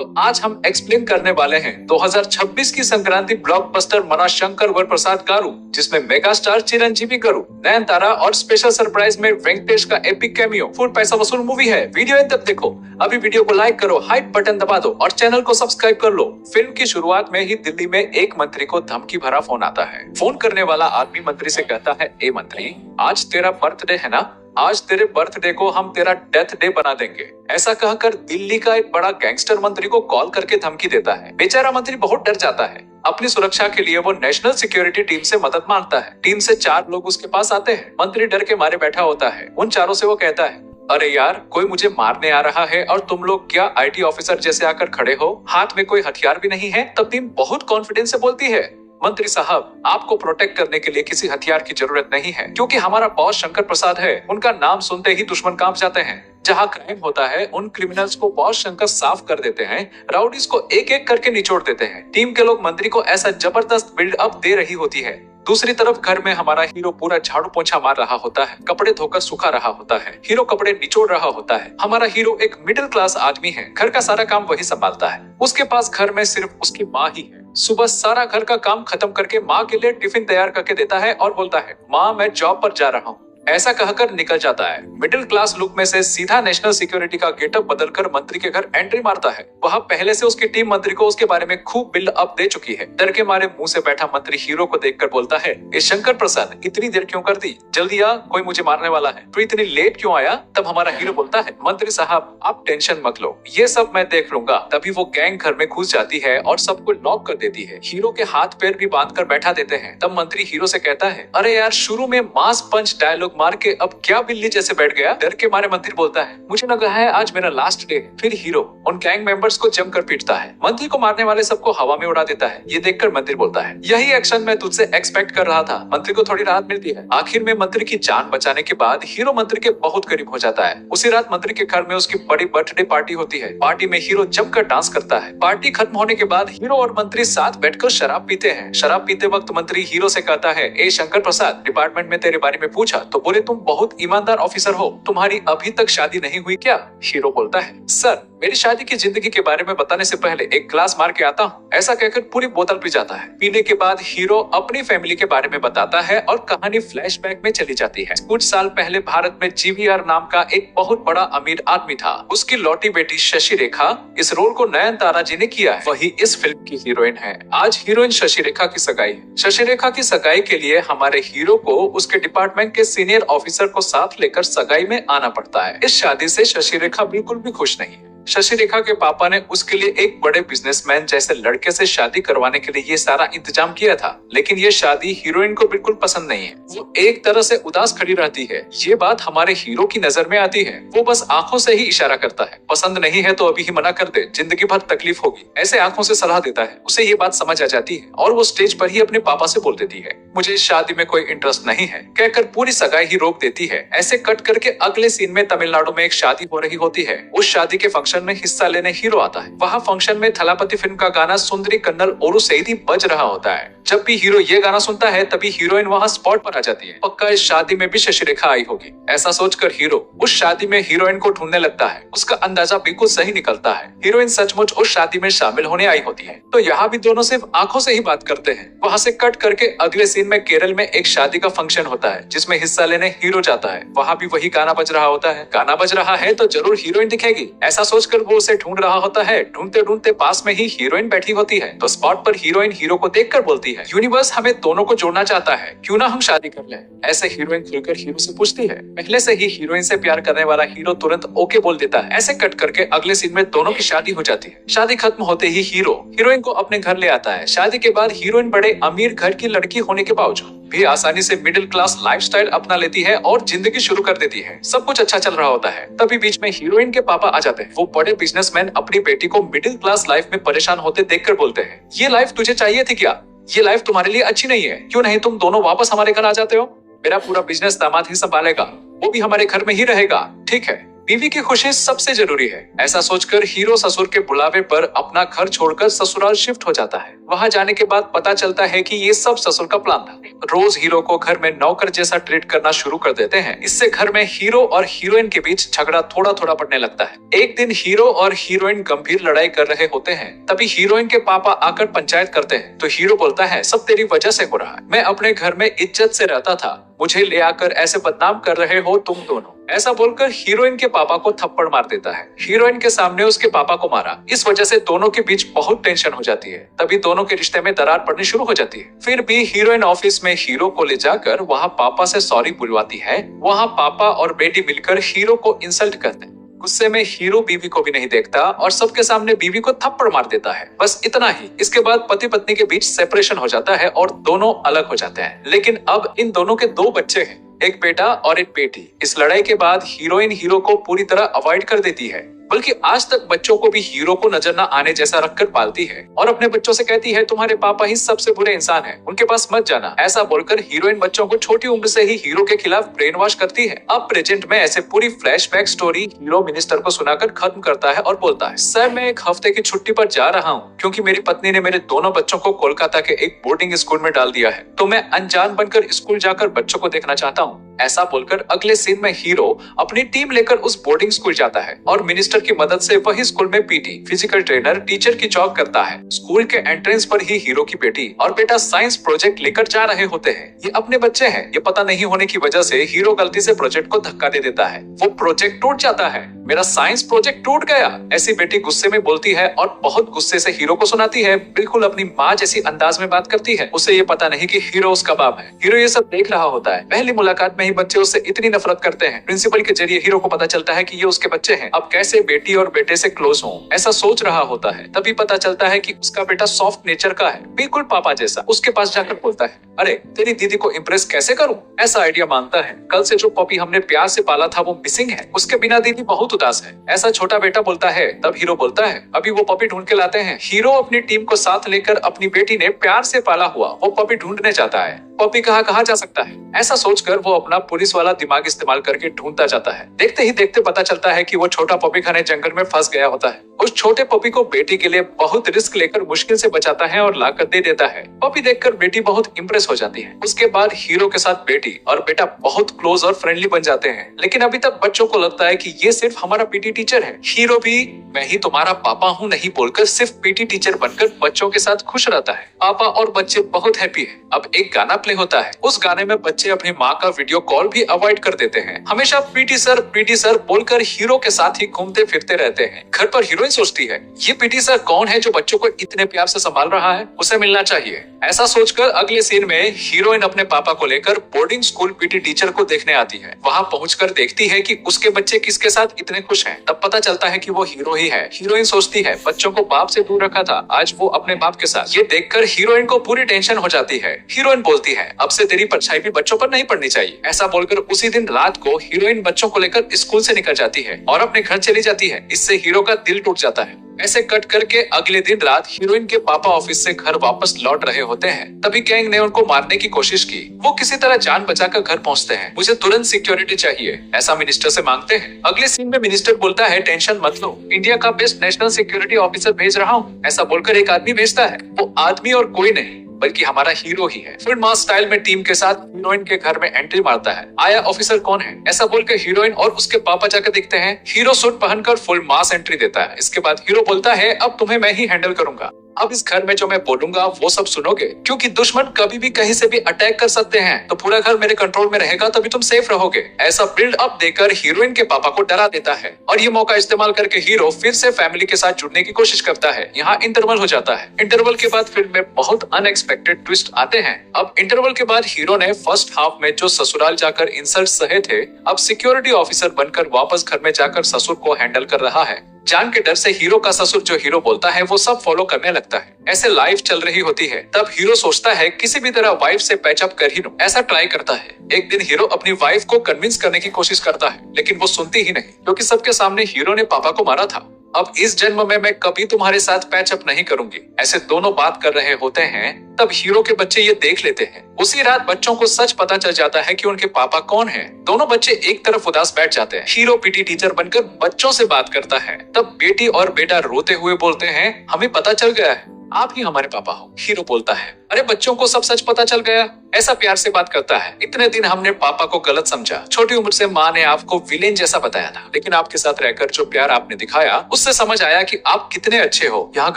तो आज हम एक्सप्लेन करने वाले हैं 2026 की संक्रांति ब्लॉकबस्टर मनाशंकर वरप्रसाद गारू, जिसमें मेगा स्टार चिरंजीवी गारू, नयनतारा और स्पेशल सरप्राइज में वेंकटेश का एपिक कैमियो फुल पैसा वसूल मूवी है। वीडियो अंत तक देखो। अभी वीडियो को लाइक करो, हाइप बटन दबा दो और चैनल को सब्सक्राइब कर लो। फिल्म की शुरुआत में ही दिल्ली में एक मंत्री को धमकी भरा फोन आता है। फोन करने वाला आदमी मंत्री से कहता है, ए मंत्री, आज तेरा बर्थडे है ना, आज तेरे बर्थडे को हम तेरा डेथ डे बना देंगे। ऐसा कहकर दिल्ली का एक बड़ा गैंगस्टर मंत्री को कॉल करके धमकी देता है। बेचारा मंत्री बहुत डर जाता है। अपनी सुरक्षा के लिए वो नेशनल सिक्योरिटी टीम से मदद मांगता है। टीम से 4 लोग उसके पास आते हैं। मंत्री डर के मारे बैठा होता है। उन चारों से वो कहता है, अरे यार, कोई मुझे मारने आ रहा है और तुम लोग क्या आईटी ऑफिसर जैसे आकर खड़े हो, हाथ में कोई हथियार भी नहीं है। तब टीम बहुत कॉन्फिडेंस से बोलती है, मंत्री साहब, आपको प्रोटेक्ट करने के लिए किसी हथियार की जरूरत नहीं है, क्योंकि हमारा बॉस शंकर प्रसाद है। उनका नाम सुनते ही दुश्मन कांप जाते हैं। जहाँ क्राइम होता है उन क्रिमिनल्स को बॉस शंकर साफ कर देते हैं, राउडीज को एक एक करके निचोड़ देते हैं। टीम के लोग मंत्री को ऐसा जबरदस्त बिल्ड अप दे रही होती है। दूसरी तरफ घर में हमारा हीरो पूरा झाड़ू पोंछा मार रहा होता है, कपड़े धोकर सुखा रहा होता है, हीरो कपड़े निचोड़ रहा होता है। हमारा हीरो एक मिडिल क्लास आदमी है, घर का सारा काम वही संभालता है। उसके पास घर में सिर्फ उसकी माँ ही है। सुबह सारा घर का काम खत्म करके माँ के लिए टिफिन तैयार करके देता है और बोलता है, माँ, मैं जॉब पर जा रहा हूँ। ऐसा कहकर निकल जाता है। मिडिल क्लास लुक में से सीधा नेशनल सिक्योरिटी का गेटअप बदलकर मंत्री के घर एंट्री मारता है। वहाँ पहले से उसकी टीम मंत्री को उसके बारे में खूब बिल्ड अप दे चुकी है। डर के मारे मुंह से बैठा मंत्री हीरो को देखकर बोलता है, ये शंकर प्रसाद, इतनी देर क्यों कर दी? जल्दी आ, कोई मुझे मारने वाला है। तो इतनी लेट क्यों आया? तब हमारा हीरो बोलता है, मंत्री साहब, आप टेंशन मत लो, ये सब मैं देख लूंगा। तभी वो गैंग घर में घुस जाती है और सबको लॉक कर देती है। हीरो के हाथ पैर भी बांध कर बैठा देते हैं। तब मंत्री हीरो से कहता है, अरे यार, शुरू में मास पंच डायलॉग मार के अब क्या बिल्ली जैसे बैठ गया? डर के मारे मंत्री बोलता है, मुझे लगा है आज मेरा लास्ट डे है। फिर हीरो उन गैंग मेंबर्स को जमकर पीटता है। मंत्री को मारने वाले सबको हवा में उड़ा देता है। ये देखकर मंत्री बोलता है, यही एक्शन मैं तुझसे एक्सपेक्ट कर रहा था। मंत्री को थोड़ी राहत मिलती है। आखिर में मंत्री की जान बचाने के बाद हीरो मंत्री के बहुत करीब हो जाता है। उसी रात मंत्री के घर में उसकी बड़ी बर्थडे पार्टी होती है। पार्टी में हीरो जमकर डांस करता है। पार्टी खत्म होने के बाद हीरो और मंत्री साथ बैठकर शराब पीते हैं। शराब पीते वक्त मंत्री हीरो से कहता है, ए शंकर प्रसाद, डिपार्टमेंट में तेरे बारे में पूछा तो बोले तुम बहुत ईमानदार ऑफिसर हो, तुम्हारी अभी तक शादी नहीं हुई क्या? हीरो बोलता है, सर, मेरी शादी की जिंदगी के बारे में बताने से पहले एक ग्लास मार के आता हूँ। ऐसा कहकर पूरी बोतल पी जाता है। पीने के बाद हीरो अपनी फैमिली के बारे में बताता है और कहानी फ्लैशबैक में चली जाती है। कुछ साल पहले भारत में जीवीआर नाम का एक बहुत बड़ा अमीर आदमी था। उसकी लौटी बेटी शशि रेखा, इस रोल को नयनतारा जी ने किया है। वही इस फिल्म की हीरोइन है। आज हीरोइन शशि रेखा की सगाई है। शशि रेखा की सगाई के लिए हमारे हीरो को उसके डिपार्टमेंट के सीनियर ऑफिसर को साथ लेकर सगाई में आना पड़ता है। इस शादी से शशि रेखा बिल्कुल भी खुश नहीं है। शशि रेखा के पापा ने उसके लिए एक बड़े बिजनेसमैन जैसे लड़के से शादी करवाने के लिए ये सारा इंतजाम किया था, लेकिन ये शादी हीरोइन को बिल्कुल पसंद नहीं है। वो एक तरह से उदास खड़ी रहती है। ये बात हमारे हीरो की नजर में आती है। वो बस आंखों से ही इशारा करता है, पसंद नहीं है तो अभी ही मना कर दे, जिंदगी भर तकलीफ होगी, ऐसे आंखों से सलाह देता है। उसे ये बात समझ आ जाती है और वो स्टेज पर ही अपने पापा से बोल देती है, मुझे इस शादी में कोई इंटरेस्ट नहीं है, कहकर पूरी सगाई ही रोक देती है। ऐसे कट करके अगले सीन में तमिलनाडु में एक शादी हो रही होती है। उस शादी के फंक्शन में हिस्सा लेने हीरो आता है। वहाँ फंक्शन में थलापति फिल्म का गाना सुंदरी कन्नल ओरू सईदी बज रहा होता है। जब भी हीरो ये गाना सुनता है तभी हीरोइन वहाँ स्पॉट पर आ जाती है। पक्का इस शादी में भी शशि रेखा आई होगी। ऐसा सोचकर हीरो उस शादी में हीरोइन को ढूंढने लगता है। उसका अंदाजा बिल्कुल सही निकलता है। हीरोइन सचमुच उस शादी में शामिल होने आई होती है। तो यहाँ भी दोनों सिर्फ आंखों से ही बात करते हैं। वहाँ से कट करके अगले सीन में केरल में एक शादी का फंक्शन होता है, जिसमें हिस्सा लेने हीरो जाता है। वहाँ भी वही गाना बज रहा होता है। गाना बज रहा है तो जरूर हीरोइन दिखेगी। ऐसा सोचकर वो उसे ढूंढ रहा होता है। ढूंढते ढूंढते पास में ही हीरोइन बैठी होती है। तो स्पॉट पर हीरोइन हीरो को देखकर बोलती है, यूनिवर्स हमें दोनों को जोड़ना चाहता है, क्यों ना हम शादी कर लें? ऐसे हीरोइन खुलकर हीरो से पूछती है। पहले से ही हीरोइन से प्यार करने वाला हीरो तुरंत ओके बोल देता है। ऐसे कट करके अगले सीन में दोनों की शादी हो जाती है। शादी खत्म होते ही हीरो हीरोइन को अपने घर ले आता है। शादी के बाद हीरोइन बड़े अमीर घर की लड़की होने के बावजूद भी आसानी से मिडिल क्लास लाइफस्टाइल अपना लेती है और जिंदगी शुरू कर देती है। सब कुछ अच्छा चल रहा होता है। तभी बीच में हीरोइन के पापा आ जाते हैं। वो बड़े बिजनेसमैन अपनी बेटी को मिडिल क्लास लाइफ में परेशान होते देखकर बोलते हैं, ये लाइफ तुझे चाहिए थी क्या? ये लाइफ तुम्हारे लिए अच्छी नहीं है। क्यों नहीं तुम दोनों वापस हमारे घर आ जाते हो? मेरा पूरा बिजनेस दामाद ही संभालेगा, वो भी हमारे घर में ही रहेगा। ठीक है, बीवी की खुशी सबसे जरूरी है। ऐसा सोचकर हीरो ससुर के बुलावे पर अपना घर छोड़कर ससुराल शिफ्ट हो जाता है। वहाँ जाने के बाद पता चलता है कि ये सब ससुर का प्लान था। रोज हीरो को घर में नौकर जैसा ट्रीट करना शुरू कर देते हैं। इससे घर में हीरो और हीरोइन के बीच झगड़ा थोड़ा थोड़ा बढ़ने लगता है। एक दिन हीरो और हीरोइन गंभीर लड़ाई कर रहे होते हैं। तभी हीरोइन के पापा आकर पंचायत करते हैं तो हीरो बोलता है, सब तेरी वजह से हो रहा है। मैं अपने घर में इज्जत से रहता था, मुझे ले आकर ऐसे बदनाम कर रहे हो तुम दोनों। ऐसा बोलकर हीरोइन के पापा को थप्पड़ मार देता है। हीरोइन के सामने उसके पापा को मारा। इस वजह से दोनों के बीच बहुत टेंशन हो जाती है। तभी दोनों के रिश्ते में दरार पड़नी शुरू हो जाती है। फिर भी हीरोइन ऑफिस में हीरो को ले जाकर वहाँ पापा से सॉरी बुलवाती है। वहाँ पापा और बेटी मिलकर हीरो को इंसल्ट करते हैं। गुस्से में हीरो बीवी को भी नहीं देखता और सबके सामने बीवी को थप्पड़ मार देता है। बस इतना ही। इसके बाद पति पत्नी के बीच सेपरेशन हो जाता है और दोनों अलग हो जाते हैं। लेकिन अब इन दोनों के 2 बच्चे हैं, एक बेटा और एक बेटी। इस लड़ाई के बाद हीरोइन हीरो को पूरी तरह अवॉइड कर देती है, बल्कि आज तक बच्चों को भी हीरो को नजर न आने जैसा रखकर पालती है और अपने बच्चों से कहती है, तुम्हारे पापा ही सबसे बुरे इंसान हैं, उनके पास मत जाना। ऐसा बोलकर हीरोइन बच्चों को छोटी उम्र से ही हीरो के खिलाफ ब्रेन वॉश करती है। अब प्रेजेंट में ऐसे पूरी फ्लैशबैक स्टोरी हीरो मिनिस्टर को सुनाकर खत्म करता है और बोलता है, सर मैं एक हफ्ते की छुट्टी पर जा रहा हूँ क्योंकि मेरी पत्नी ने मेरे दोनों बच्चों को कोलकाता के एक बोर्डिंग स्कूल में डाल दिया है, तो मैं अनजान बनकर स्कूल जाकर बच्चों को देखना चाहता हूँ। ऐसा बोलकर अगले सीन में हीरो अपनी टीम लेकर उस बोर्डिंग स्कूल जाता है और मिनिस्टर की मदद से वही स्कूल में पीटी, फिजिकल ट्रेनर, टीचर की जॉब करता है। स्कूल के एंट्रेंस पर ही हीरो की बेटी और बेटा साइंस प्रोजेक्ट लेकर जा रहे होते हैं। ये अपने बच्चे हैं। ये पता नहीं होने की वजह से हीरो गलती से प्रोजेक्ट को धक्का दे देता है। वो प्रोजेक्ट टूट जाता है। मेरा साइंस प्रोजेक्ट टूट गया, ऐसी बेटी गुस्से में बोलती है और बहुत गुस्से से हीरो को सुनाती है। बिल्कुल अपनी माँ जैसी अंदाज में बात करती है। उसे ये पता नहीं कि हीरो उसका बाप है। हीरो ये सब देख रहा होता है। पहली मुलाकात में ही बच्चे उससे इतनी नफरत करते हैं। प्रिंसिपल के जरिए हीरो को पता चलता है कि ये उसके बच्चे हैं। अब कैसे बेटी और बेटे से क्लोज हों, ऐसा सोच रहा होता है। तभी पता चलता है कि उसका बेटा सॉफ्ट नेचर का है, बिल्कुल पापा जैसा। उसके पास जाकर बोलता है, अरे तेरी दीदी को इम्प्रेस कैसे करूं? ऐसा आइडिया मांगता है। कल से जो पपी हमने प्यार से पाला था वो मिसिंग है, उसके बिना दीदी बहुत उदास है। ऐसा छोटा बेटा बोलता है। तब हीरो बोलता है, अभी वो पपी ढूंढ के लाते हैं। हीरो अपनी टीम को साथ लेकर अपनी बेटी ने प्यार से पाला हुआ वो पपी ढूंढने जाता है। पपी कहाँ जा सकता है, ऐसा सोचकर वो अपना पुलिस वाला दिमाग इस्तेमाल करके ढूंढता जाता है। देखते ही देखते पता चलता है कि वो छोटा पपी घने जंगल में फंस गया होता है। उस छोटे पपी को बेटी के लिए बहुत रिस्क लेकर मुश्किल से बचाता है और लाकर दे देता है। पपी देखकर बेटी बहुत इम्प्रेस हो जाती है। उसके बाद हीरो के साथ बेटी और बेटा बहुत क्लोज और फ्रेंडली बन जाते हैं। लेकिन अभी तक बच्चों को लगता है कि ये सिर्फ हमारा पीटी टीचर है। हीरो भी मैं ही तुम्हारा पापा हूँ नहीं बोलकर सिर्फ पीटी टीचर बनकर बच्चों के साथ खुश रहता है। पापा और बच्चे बहुत हैप्पी है। अब एक गाना प्ले होता है। उस गाने में बच्चे अपनी माँ का वीडियो कॉल भी अवॉइड कर देते हैं। हमेशा पीटी सर बोलकर हीरो के साथ ही घूमते फिरते रहते हैं। घर पर हीरोइन सोचती है, ये पीटी सर कौन है जो बच्चों को इतने प्यार से संभाल रहा है, उसे मिलना चाहिए। ऐसा सोचकर अगले सीन में हीरोइन अपने पापा को लेकर बोर्डिंग स्कूल पीटी टीचर को देखने आती है। वहाँ पहुंचकर देखती है कि उसके बच्चे किसके साथ इतने खुश हैं। तब पता चलता है कि वो हीरो ही है। हीरोइन सोचती है, बच्चों को बाप से दूर रखा था, आज वो अपने बाप के साथ। ये देखकर हीरोइन को पूरी टेंशन हो जाती है। हीरोइन बोलती है, अब से तेरी परछाई भी बच्चों पर नहीं पड़नी चाहिए। ऐसा बोलकर उसी दिन रात को हीरोइन बच्चों को लेकर स्कूल से निकल जाती है और अपने घर चली जाती है। इससे हीरो का दिल टूट जाता है। ऐसे कट करके अगले दिन रात हीरोइन के पापा ऑफिस से घर वापस लौट रहे होते हैं। तभी गैंग ने उनको मारने की कोशिश की। वो किसी तरह जान बचाकर घर पहुंचते हैं। मुझे तुरंत सिक्योरिटी चाहिए, ऐसा मिनिस्टर से मांगते हैं। अगले सीन में मिनिस्टर बोलता है, टेंशन मत लो, इंडिया का बेस्ट नेशनल सिक्योरिटी ऑफिसर भेज रहा हूँ। ऐसा बोलकर एक आदमी भेजता है। वो आदमी और कोई नहीं बल्कि हमारा हीरो ही है। फुल मास स्टाइल में टीम के साथ हीरोइन के घर में एंट्री मारता है। आया ऑफिसर कौन है, ऐसा बोलकर हीरोइन और उसके पापा जाकर दिखते हैं। हीरो सूट पहनकर फुल मास एंट्री देता है। इसके बाद हीरो बोलता है, अब तुम्हें मैं ही हैंडल करूंगा। अब इस घर में जो मैं बोलूंगा वो सब सुनोगे, क्योंकि दुश्मन कभी भी कहीं से भी अटैक कर सकते हैं। तो पूरा घर मेरे कंट्रोल में रहेगा, तभी तुम सेफ रहोगे। ऐसा बिल्ड अप देकर हीरोइन के पापा को डरा देता है और ये मौका इस्तेमाल करके हीरो फिर से फैमिली के साथ जुड़ने की कोशिश करता है। यहाँ इंटरवल हो जाता है। इंटरवल के बाद फिल्म में बहुत अनएक्सपेक्टेड ट्विस्ट आते हैं। अब इंटरवल के बाद हीरो ने फर्स्ट हाफ में जो ससुराल जाकर इंसल्ट सहे थे, अब सिक्योरिटी ऑफिसर बनकर वापस घर में जाकर ससुर को हैंडल कर रहा है। जान के डर से हीरो का ससुर जो हीरो बोलता है वो सब फॉलो करने लगता है। ऐसे लाइफ चल रही होती है। तब हीरो सोचता है किसी भी तरह वाइफ से पैचअप कर ही लूं। ऐसा ट्राई करता है। एक दिन हीरो अपनी वाइफ को कन्विंस करने की कोशिश करता है, लेकिन वो सुनती ही नहीं, क्योंकि सबके सामने हीरो ने पापा को मारा था। अब इस जन्म में मैं कभी तुम्हारे साथ पैचअप नहीं करूंगी। ऐसे दोनों बात कर रहे होते हैं, तब हीरो के बच्चे ये देख लेते हैं। उसी रात बच्चों को सच पता चल जाता है कि उनके पापा कौन हैं। दोनों बच्चे एक तरफ उदास बैठ जाते हैं। हीरो पीटी टीचर बनकर बच्चों से बात करता है। तब बेटी और बेटा रोते हुए बोलते हैं, हमें पता चल गया है, आप ही हमारे पापा हो। हीरो बोलता है, अरे बच्चों को सब सच पता चल गया। ऐसा प्यार से बात करता है। इतने दिन हमने पापा को गलत समझा। छोटी उम्र से माँ ने आपको विलेन जैसा बताया था, लेकिन आपके साथ रहकर जो प्यार आपने दिखाया, उससे समझ आया कि आप कितने अच्छे हो। यहाँ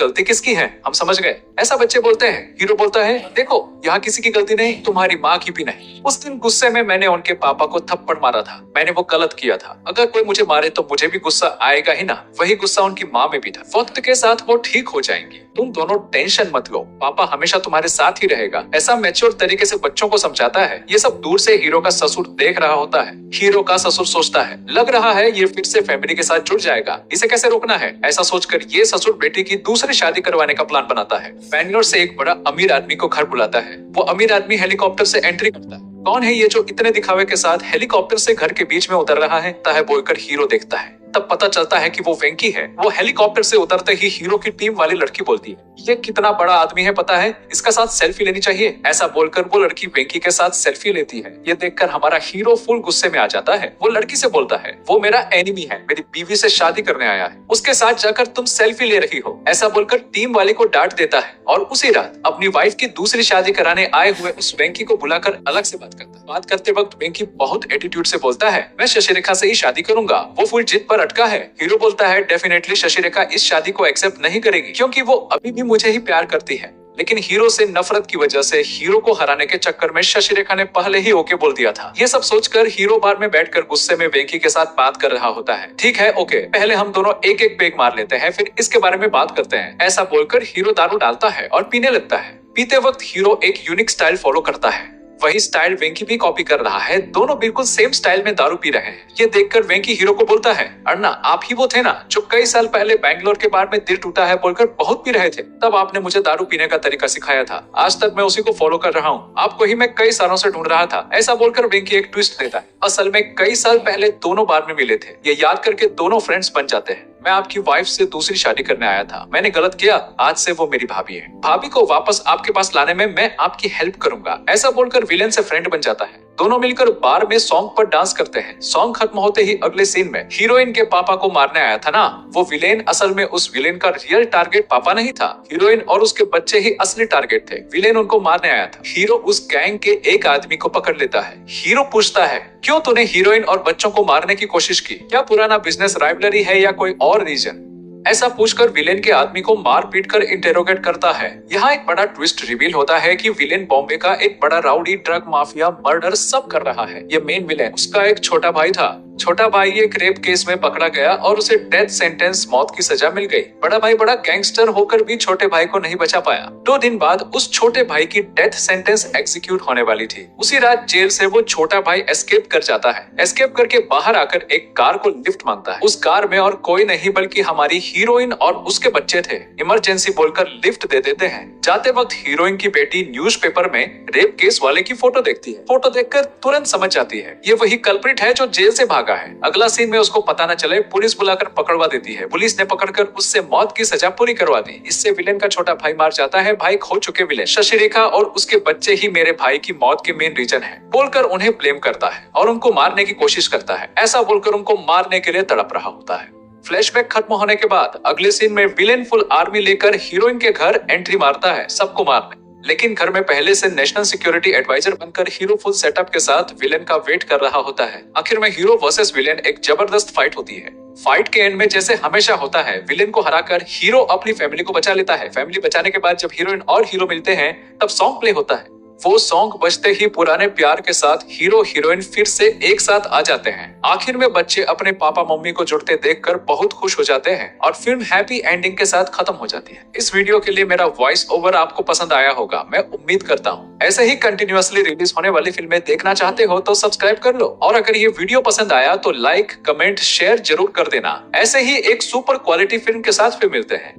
गलती किसकी है, हम समझ गए। ऐसा बच्चे बोलते हैं। हीरो बोलता है, देखो यहाँ किसी की गलती नहीं, तुम्हारी माँ की भी नहीं। उस दिन गुस्से में मैंने उनके पापा को थप्पड़ मारा था। मैंने वो गलत किया था। अगर कोई मुझे मारे तो मुझे भी गुस्सा आएगा ही ना। वही गुस्सा उनकी माँ में भी था। वक्त के साथ वो ठीक हो जाएंगी। तुम दोनों टेंशन मत लो, पापा हमेशा तुम्हारे साथ ही रहेगा। ऐसा मैच्योर तरीके से बच्चों को समझाता है। ये सब दूर से हीरो का ससुर देख रहा होता है। हीरो का ससुर सोचता है, लग रहा है ये फिर से फैमिली के साथ जुड़ जाएगा, इसे कैसे रोकना है। ऐसा सोचकर ये ससुर बेटी की दूसरी शादी करवाने का प्लान बनाता है। बैंगलोर से एक बड़ा अमीर आदमी को घर बुलाता है। वो अमीर आदमी हेलीकॉप्टर से एंट्री करता है। कौन है ये जो इतने दिखावे के साथ हेलीकॉप्टर से घर के बीच में उतर रहा है बोलकर हीरो देखता है। तब पता चलता है कि वो वेंकी है। वो हेलीकॉप्टर से उतरते ही हीरो की टीम वाली लड़की बोलती है, ये कितना बड़ा आदमी है पता है, इसका साथ सेल्फी लेनी चाहिए। ऐसा बोलकर वो लड़की वेंकी के साथ सेल्फी लेती है। ये देखकर हमारा हीरो फुल गुस्से में आ जाता है। वो लड़की से बोलता है, वो मेरा एनिमी है, मेरी बीवी से शादी करने आया है, उसके साथ जाकर तुम सेल्फी ले रही हो। ऐसा बोलकर टीम वाले को डांट देता है और उसी रात अपनी वाइफ की दूसरी शादी कराने आए हुए उस वेंकी को बुलाकर अलग से बात करता है। बात करते वक्त वेंकी बहुत एटीट्यूड से बोलता है, मैं शशिरेखा से ही शादी करूंगा। वो फुल जिद पर अटका है। हीरो बोलता है, डेफिनेटली शशिरेखा इस शादी को एक्सेप्ट नहीं करेगी, क्योंकि वो अभी भी मुझे ही प्यार करती है। लेकिन हीरो से नफरत की वजह से हीरो को हराने के चक्कर में शशिरेखा ने पहले ही ओके बोल दिया था। ये सब सोचकर हीरो बार में बैठकर गुस्से में वेंकी के साथ बात कर रहा होता है। ठीक है, ओके, पहले हम दोनों एक एक पेग मार लेते हैं, फिर इसके बारे में बात करते हैं। ऐसा बोलकर हीरो दारू डालता है और पीने लगता है। पीते वक्त हीरो एक यूनिक स्टाइल फॉलो करता है। वही स्टाइल वेंकी भी कॉपी कर रहा है। दोनों बिल्कुल सेम स्टाइल में दारू पी रहे हैं। ये देखकर वेंकी हीरो को बोलता है, अण्णा आप ही वो थे ना जो कई साल पहले बैंगलोर के बार में दिल टूटा है बोलकर बहुत पी रहे थे। तब आपने मुझे दारू पीने का तरीका सिखाया था। आज तक मैं उसी को फॉलो कर रहा हूँ। आपको ही मैं कई सालों से ढूंढ रहा था। ऐसा बोलकर वेंकी एक ट्विस्ट देता है। असल में कई साल पहले दोनों बार में मिले थे। ये याद करके दोनों फ्रेंड्स बन जाते हैं। मैं आपकी वाइफ से दूसरी शादी करने आया था। मैंने गलत किया। आज से वो मेरी भाभी है। भाभी को वापस आपके पास लाने में मैं आपकी हेल्प करूंगा। ऐसा बोलकर विलेन से फ्रेंड बन जाता है। दोनों मिलकर बार में सॉन्ग पर डांस करते हैं। सॉन्ग खत्म होते ही अगले सीन में हीरोइन के पापा को मारने आया था ना वो विलेन, असल में उस विलेन का रियल टारगेट पापा नहीं था। हीरोइन और उसके बच्चे ही असली टारगेट थे। विलेन उनको मारने आया था। हीरो उस गैंग के एक आदमी को पकड़ लेता है। हीरो पूछता है, क्यों तूने हीरोइन और बच्चों को मारने की कोशिश की? क्या पुराना बिजनेस राइवलरी है या कोई और रीजन? ऐसा पूछकर विलेन के आदमी को मार पीट कर इंटेरोगेट करता है। यहाँ एक बड़ा ट्विस्ट रिवील होता है कि विलेन बॉम्बे का एक बड़ा राउडी, ड्रग माफिया, मर्डर सब कर रहा है। ये मेन विलेन, उसका एक छोटा भाई था। छोटा भाई एक रेप केस में पकड़ा गया और उसे डेथ सेंटेंस, मौत की सजा मिल गई। बड़ा भाई बड़ा गैंगस्टर होकर भी छोटे भाई को नहीं बचा पाया। 2 दिन बाद उस छोटे भाई की डेथ सेंटेंस एग्जीक्यूट होने वाली थी। उसी रात जेल से वो छोटा भाई एस्केप कर जाता है। एस्केप करके बाहर आकर एक कार को लिफ्ट मांगता है। उस कार में और कोई नहीं बल्कि हमारी हीरोइन और उसके बच्चे थे। इमरजेंसी बोलकर लिफ्ट दे देते हैं। जाते वक्त हीरोइन की बेटी न्यूज़पेपर में रेप केस वाले की फोटो देखती है। फोटो देखकर तुरंत समझ जाती है ये वही कल्प्रिट है जो जेल से भागा है। अगला सीन में उसको पता न चले पुलिस बुलाकर पकड़वा देती है। पुलिस ने पकड़कर उससे मौत की सजा पूरी करवा दी। इससे विलेन का छोटा भाई मार जाता है। भाई खो चुके विलेन शशिरेखा और उसके बच्चे ही मेरे भाई की मौत के मेन रीजन है बोलकर उन्हें ब्लेम करता है और उनको मारने की कोशिश करता है। ऐसा बोलकर उनको मारने के लिए तड़प रहा होता है। फ्लैशबैक खत्म होने के बाद अगले सीन में विलेन फुल आर्मी लेकर हीरोइन के घर एंट्री मारता है सबको मारने। लेकिन घर में पहले से नेशनल सिक्योरिटी एडवाइजर बनकर हीरो फुल सेटअप के साथ विलेन का वेट कर रहा होता है। आखिर में हीरो वर्सेस विलेन एक जबरदस्त फाइट होती है। फाइट के एंड में जैसे हमेशा होता है विलेन को हराकर हीरो अपनी फैमिली को बचा लेता है। फैमिली बचाने के बाद जब हीरोइन और हीरो मिलते हैं तब सॉन्ग प्ले होता है। वो सॉन्ग बजते ही पुराने प्यार के साथ हीरो हीरोइन फिर से एक साथ आ जाते हैं। आखिर में बच्चे अपने पापा मम्मी को जुड़ते देखकर बहुत खुश हो जाते हैं और फिल्म हैप्पी एंडिंग के साथ खत्म हो जाती है। इस वीडियो के लिए मेरा वॉइस ओवर आपको पसंद आया होगा, मैं उम्मीद करता हूँ। ऐसे ही कंटिन्यूअसली रिलीज होने वाली फिल्में देखना चाहते हो तो सब्सक्राइब कर लो और अगर ये वीडियो पसंद आया तो लाइक, कमेंट, शेयर जरूर कर देना। ऐसे ही एक सुपर क्वालिटी फिल्म के साथ फिर मिलते हैं।